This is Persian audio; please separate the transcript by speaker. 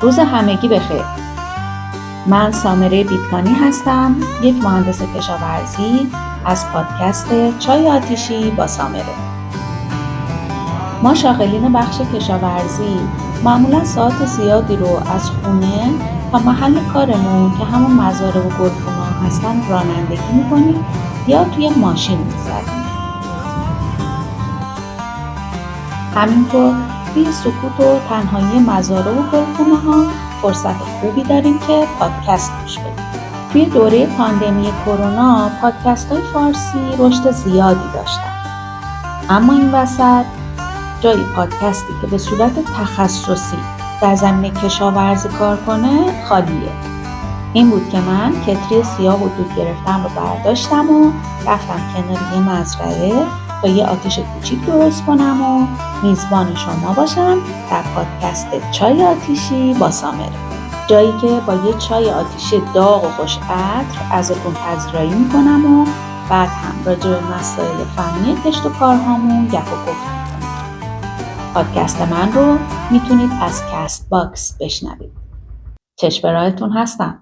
Speaker 1: روز همگی بخیر. من سامره بیتکانی هستم، یک مهندس کشاورزی از پادکست چای آتیشی با سامره. ما شاغلین بخش کشاورزی معمولا ساعت زیادی رو از خونه تا محل کارمون که همون مزارع و گلخونه‌ها هستن رانندگی میکنیم یا توی ماشین می‌گذرونیم. همینطور توی سکوت و تنهایی مزارع و گلخونه‌ها فرصت خوبی داریم که پادکست گوش بدیم. توی دوره پاندمی کرونا پادکست‌های فارسی رشد زیادی داشتن. اما این وسط جای پادکستی که به صورت تخصصی در زمینه کشاورزی کار کنه خالیه. این بود که من کتری سیاه و دود گرفتم رو برداشتم و رفتم کنار یه مزرعه تا یه آتیش کوچیک درست کنم و میزبان شما باشم در پادکست چای آتیشی با سامره. جایی که با یه چای آتیشی داغ و خوش عطر ازتون پذیرایی میکنم و بعد هم راجع به مسائل فنی کشت و کارهامون گپ و گفت میکنم. پادکست من رو میتونید از کست باکس بشنوید. چشم به راهتون هستم.